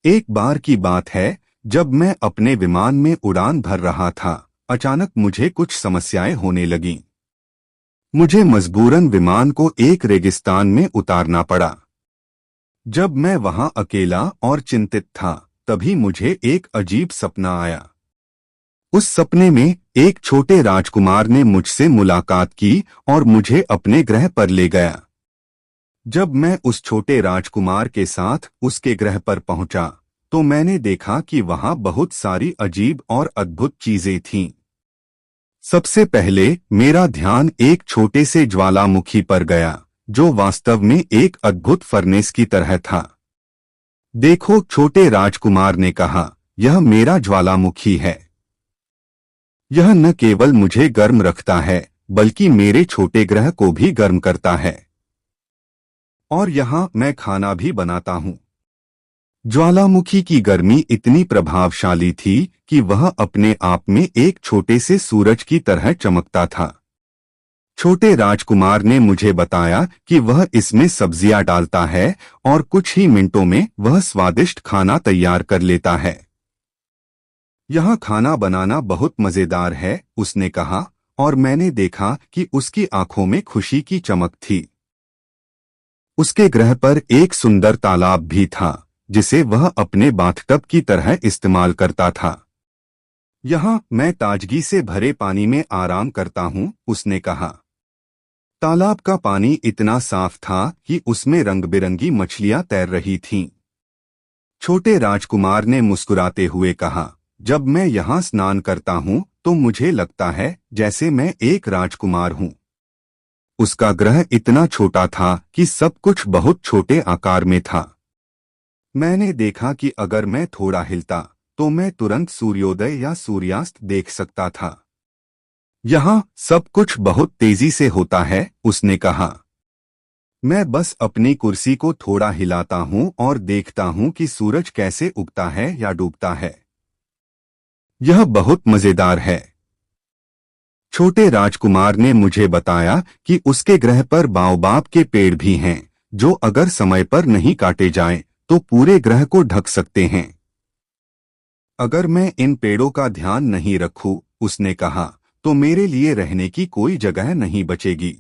एक बार की बात है, जब मैं अपने विमान में उड़ान भर रहा था, अचानक मुझे कुछ समस्याएं होने लगीं। मुझे मजबूरन विमान को एक रेगिस्तान में उतारना पड़ा। जब मैं वहां अकेला और चिंतित था, तभी मुझे एक अजीब सपना आया। उस सपने में एक छोटे राजकुमार ने मुझसे मुलाकात की और मुझे अपने ग्रह पर ले गया। जब मैं उस छोटे राजकुमार के साथ उसके ग्रह पर पहुंचा, तो मैंने देखा कि वहां बहुत सारी अजीब और अद्भुत चीजें थीं। सबसे पहले मेरा ध्यान एक छोटे से ज्वालामुखी पर गया, जो वास्तव में एक अद्भुत फर्नेस की तरह था। देखो, छोटे राजकुमार ने कहा, यह मेरा ज्वालामुखी है। यह न केवल मुझे गर्म रखता है, बल्कि मेरे छोटे ग्रह को भी गर्म करता है। और यहाँ मैं खाना भी बनाता हूँ। ज्वालामुखी की गर्मी इतनी प्रभावशाली थी कि वह अपने आप में एक छोटे से सूरज की तरह चमकता था। छोटे राजकुमार ने मुझे बताया कि वह इसमें सब्जियां डालता है और कुछ ही मिनटों में वह स्वादिष्ट खाना तैयार कर लेता है। यह खाना बनाना बहुत मजेदार है, उसने कहा, और मैंने देखा कि उसकी आंखों में खुशी की चमक थी। उसके ग्रह पर एक सुंदर तालाब भी था, जिसे वह अपने बाथटब की तरह इस्तेमाल करता था। यहाँ मैं ताजगी से भरे पानी में आराम करता हूँ, उसने कहा। तालाब का पानी इतना साफ था कि उसमें रंग-बिरंगी मछलियां तैर रही थीं। छोटे राजकुमार ने मुस्कुराते हुए कहा, जब मैं यहाँ स्नान करता हूँ तो मुझे लगता है जैसे मैं एक राजकुमार हूँ। उसका ग्रह इतना छोटा था कि सब कुछ बहुत छोटे आकार में था। मैंने देखा कि अगर मैं थोड़ा हिलता तो मैं तुरंत सूर्योदय या सूर्यास्त देख सकता था। यहाँ सब कुछ बहुत तेजी से होता है, उसने कहा। मैं बस अपनी कुर्सी को थोड़ा हिलाता हूँ और देखता हूँ कि सूरज कैसे उगता है या डूबता है। यह बहुत मजेदार है। छोटे राजकुमार ने मुझे बताया कि उसके ग्रह पर बाओबाब के पेड़ भी हैं, जो अगर समय पर नहीं काटे जाएं, तो पूरे ग्रह को ढक सकते हैं। अगर मैं इन पेड़ों का ध्यान नहीं रखूं, उसने कहा, तो मेरे लिए रहने की कोई जगह नहीं बचेगी।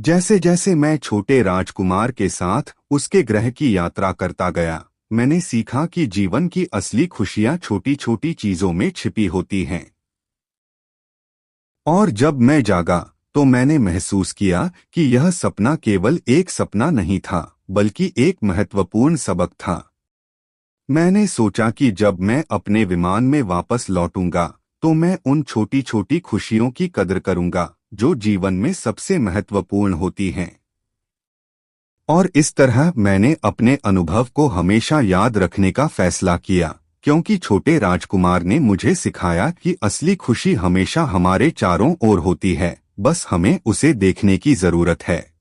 जैसे जैसे मैं छोटे राजकुमार के साथ उसके ग्रह की यात्रा करता गया, मैंने सीखा कि जीवन की असली खुशियां छोटी छोटी चीजों में छिपी होती हैं। और जब मैं जागा, तो मैंने महसूस किया कि यह सपना केवल एक सपना नहीं था, बल्कि एक महत्वपूर्ण सबक था। मैंने सोचा कि जब मैं अपने विमान में वापस लौटूंगा, तो मैं उन छोटी छोटी खुशियों की कदर करूंगा, जो जीवन में सबसे महत्वपूर्ण होती हैं। और इस तरह मैंने अपने अनुभव को हमेशा याद रखने का फैसला किया, क्योंकि छोटे राजकुमार ने मुझे सिखाया कि असली खुशी हमेशा हमारे चारों ओर होती है, बस हमें उसे देखने की जरूरत है।